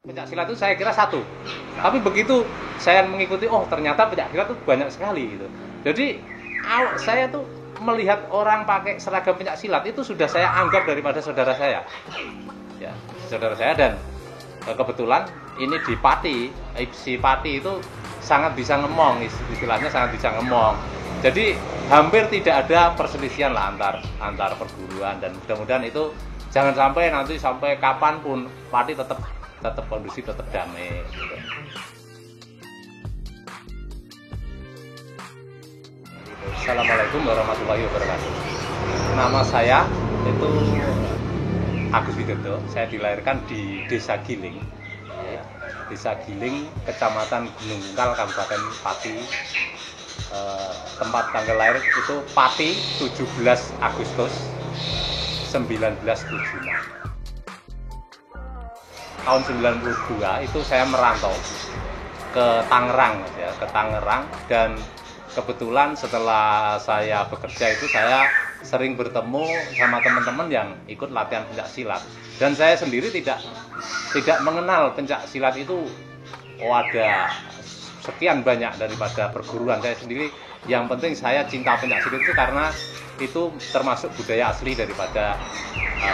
Pencaksilat itu saya kira satu, tapi begitu saya mengikuti, oh ternyata pencaksilat itu banyak sekali gitu. Jadi saya tuh melihat orang pakai seragam pencaksilat itu sudah saya anggap daripada saudara saya, ya saudara saya. Dan kebetulan ini di Pati, si Pati itu sangat bisa ngemong, istilahnya sangat bisa ngemong. Jadi hampir tidak ada perselisihan lah antar perguruan, dan mudah-mudahan itu jangan sampai nanti sampai kapanpun Pati tetap kondusif, tetap damai gitu. Assalamualaikum warahmatullahi wabarakatuh. Nama saya itu Agus Widodo. Saya dilahirkan di Desa Giling, Desa Giling, Kecamatan Gunung Kal, Kabupaten Pati. Tempat tanggal lahir itu Pati, 17 Agustus 1976. Tahun 92 itu saya merantau ke Tangerang, ya, ke Tangerang. Dan kebetulan setelah saya bekerja itu saya sering bertemu sama teman-teman yang ikut latihan pencaksilat. Dan saya sendiri tidak mengenal pencaksilat itu ada sekian banyak daripada perguruan. Saya sendiri yang penting saya cinta pencaksilat itu karena itu termasuk budaya asli daripada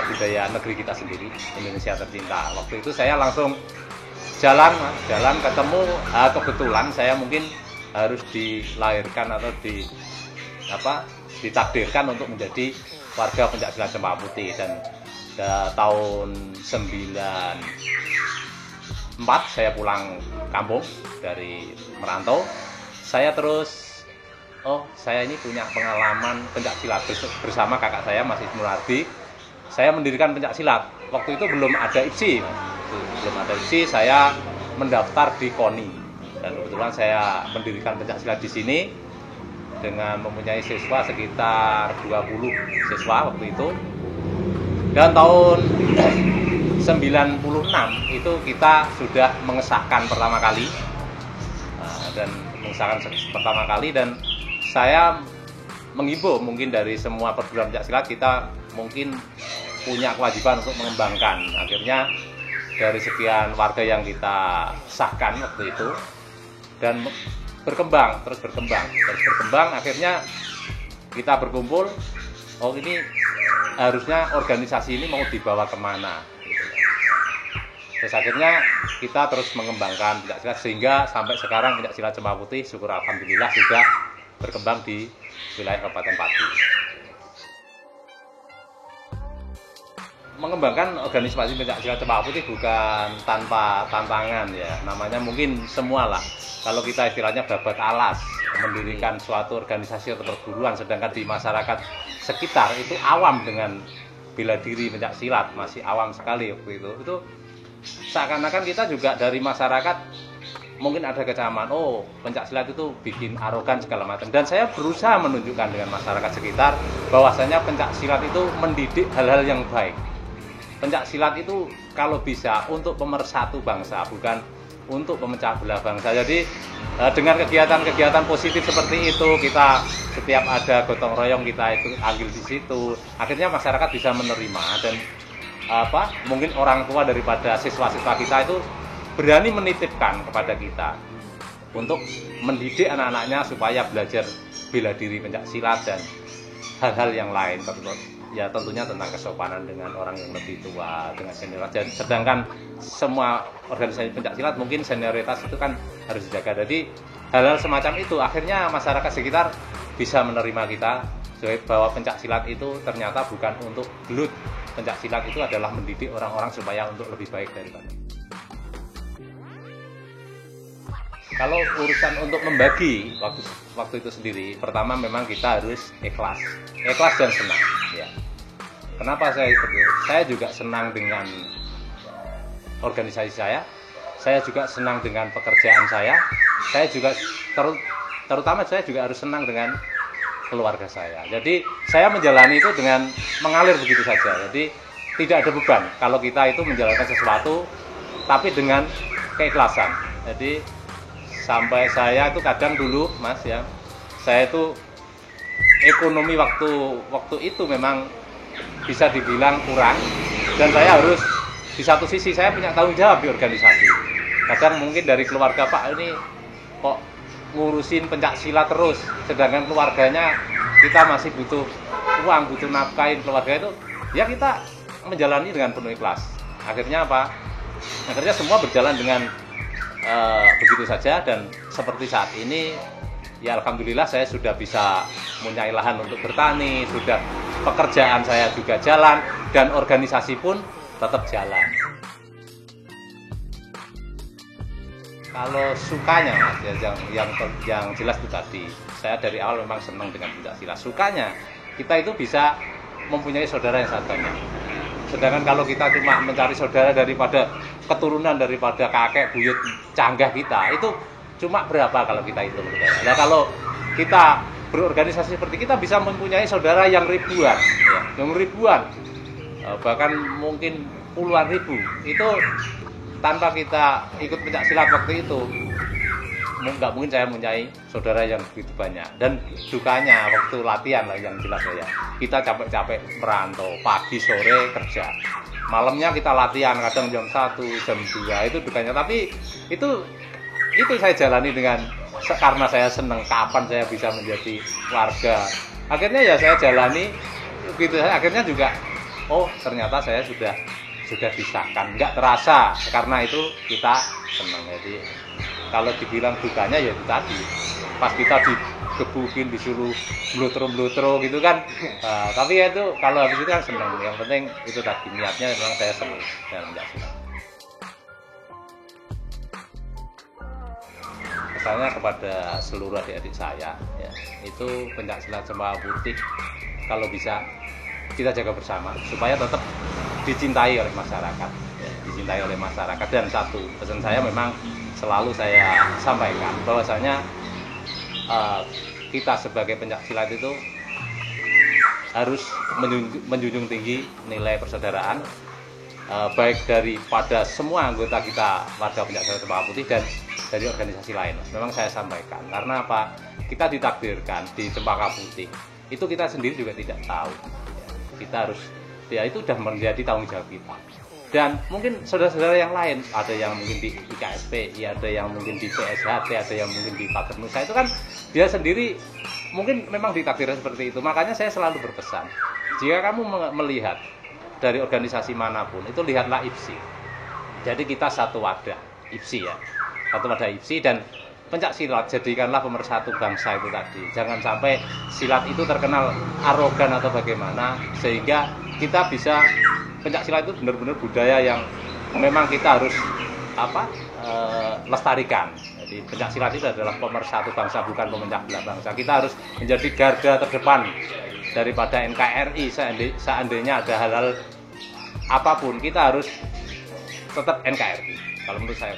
budaya negeri kita sendiri, Indonesia tercinta. Waktu itu saya langsung jalan ketemu, kebetulan saya mungkin harus dilahirkan atau ditakdirkan untuk menjadi warga pencaksilat Cempaka Putih. Dan tahun 94 saya pulang kampung dari merantau. Saya terus saya ini punya pengalaman pencaksilat bersama kakak saya Mas Ismul Ardi. Saya mendirikan pencaksilat. Waktu itu belum ada IPSI, saya mendaftar di KONI. Dan kebetulan saya mendirikan pencaksilat di sini dengan mempunyai siswa sekitar 20 siswa waktu itu. Dan tahun 96 itu kita sudah mengesahkan pertama kali, dan saya menghimbau mungkin dari semua perguruan pencaksilat kita mungkin punya kewajiban untuk mengembangkan. Akhirnya dari sekian warga yang kita sahkan waktu itu, dan terus berkembang, akhirnya kita berkumpul, ini harusnya organisasi ini mau dibawa kemana gitu. Terus akhirnya kita terus mengembangkan pencaksilat sehingga sampai sekarang pencaksilat Cempaka Putih syukur alhamdulillah sudah berkembang di wilayah Kabupaten Pati. Mengembangkan organisasi pencaksilat Cempaka Putih bukan tanpa tantangan, ya. Namanya mungkin semualah. Kalau kita istilahnya babat alas, mendirikan suatu organisasi atau perguruan, sedangkan di masyarakat sekitar itu awam dengan bela diri pencaksilat, masih awam sekali waktu itu. Itu seakan-akan kita juga dari masyarakat mungkin ada kecaman, pencaksilat itu bikin arogan segala macam. Dan saya berusaha menunjukkan dengan masyarakat sekitar bahwasanya pencaksilat itu mendidik hal-hal yang baik. Pencaksilat itu kalau bisa untuk pemersatu bangsa, bukan untuk pemecah belah bangsa. Jadi dengan kegiatan-kegiatan positif seperti itu, kita setiap ada gotong royong kita itu ambil di situ. Akhirnya masyarakat bisa menerima, dan mungkin orang tua daripada siswa-siswa kita itu berani menitipkan kepada kita untuk mendidik anak-anaknya supaya belajar bela diri pencaksilat dan hal-hal yang lain. Ya tentunya tentang kesopanan dengan orang yang lebih tua, dengan senioritas. Sedangkan semua organisasi pencaksilat mungkin senioritas itu kan harus dijaga. Jadi hal-hal semacam itu akhirnya masyarakat sekitar bisa menerima kita bahwa pencaksilat itu ternyata bukan untuk gelut. Pencaksilat itu adalah mendidik orang-orang supaya untuk lebih baik daripada. Kalau urusan untuk membagi waktu itu sendiri, pertama memang kita harus ikhlas dan senang. Ya. Kenapa saya seperti itu? Saya juga senang dengan organisasi saya juga senang dengan pekerjaan saya juga terutama saya juga harus senang dengan keluarga saya. Jadi saya menjalani itu dengan mengalir begitu saja. Jadi tidak ada beban kalau kita itu menjalankan sesuatu, tapi dengan keikhlasan. Jadi sampai saya itu kadang dulu, Mas, ya, saya itu ekonomi waktu itu memang bisa dibilang kurang, dan saya harus di satu sisi saya punya tanggung jawab di organisasi. Kadang mungkin dari keluarga, Pak ini kok ngurusin pencak silat terus, sedangkan keluarganya kita masih butuh uang, butuh nafkahin keluarga itu, ya kita menjalani dengan penuh ikhlas. Akhirnya apa? Akhirnya semua berjalan dengan begitu saja, dan seperti saat ini ya alhamdulillah saya sudah bisa punya lahan untuk bertani, sudah pekerjaan saya juga jalan, dan organisasi pun tetap jalan. Kalau sukanya Mas, ya, yang jelas itu tadi, saya dari awal memang senang dengan pencaksilat. Sukanya kita itu bisa mempunyai saudara yang sangat banyak. Sedangkan kalau kita cuma mencari saudara daripada keturunan daripada kakek buyut canggah kita, itu cuma berapa kalau kita hitung. Nah kalau kita berorganisasi seperti kita bisa mempunyai saudara yang ribuan, ya, bahkan mungkin puluhan ribu. Itu tanpa kita ikut pencaksilat waktu itu, nggak mungkin saya mempunyai saudara yang begitu banyak. Dan dukanya waktu latihan lah yang jelas ya, kita capek-capek merantau, pagi sore kerja, malamnya kita latihan kadang jam 1, jam 2, itu dukanya. Tapi itu saya jalani dengan, karena saya senang kapan saya bisa menjadi warga. Akhirnya ya saya jalani begitu. Akhirnya juga, oh ternyata saya sudah disahkan, nggak terasa, karena itu kita senang. Jadi kalau dibilang dukanya ya itu tadi, pas kita digebukin, disuruh blutro gitu kan, tapi ya itu kalau habis itu kan senang. Yang penting itu tadi niatnya memang saya senang dalam pencaksilat. Pesannya kepada seluruh adik-adik saya ya, itu pencaksilat Cempaka Putih kalau bisa kita jaga bersama supaya tetap dicintai oleh masyarakat, ya, dicintai oleh masyarakat. Dan satu pesan saya memang selalu saya sampaikan bahwasanya kita sebagai pencaksilat itu harus menjunjung tinggi nilai persaudaraan, baik daripada semua anggota kita warga pencaksilat Cempaka Putih dan dari organisasi lain. Memang saya sampaikan karena apa? Kita ditakdirkan di Cempaka Putih itu kita sendiri juga tidak tahu. Kita harus, ya itu sudah menjadi tanggung jawab kita. Dan mungkin saudara-saudara yang lain, ada yang mungkin di IKSP, ya ada yang mungkin di PSHT, ada yang mungkin di Pager Nusa, itu kan dia sendiri mungkin memang ditakdirkan seperti itu. Makanya saya selalu berpesan, jika kamu melihat dari organisasi manapun, itu lihatlah IPSI. Jadi kita satu wadah IPSI ya, satu wadah IPSI, dan pencaksilat jadikanlah pemersatu bangsa itu tadi. Jangan sampai silat itu terkenal arogan atau bagaimana, sehingga kita bisa, pencaksilat itu benar-benar budaya yang memang kita harus lestarikan. Jadi pencaksilat itu adalah pemersatu bangsa, bukan pemecah belah bangsa. Kita harus menjadi garda terdepan daripada NKRI. Seandainya ada hal-hal apapun, kita harus tetap NKRI kalau menurut saya.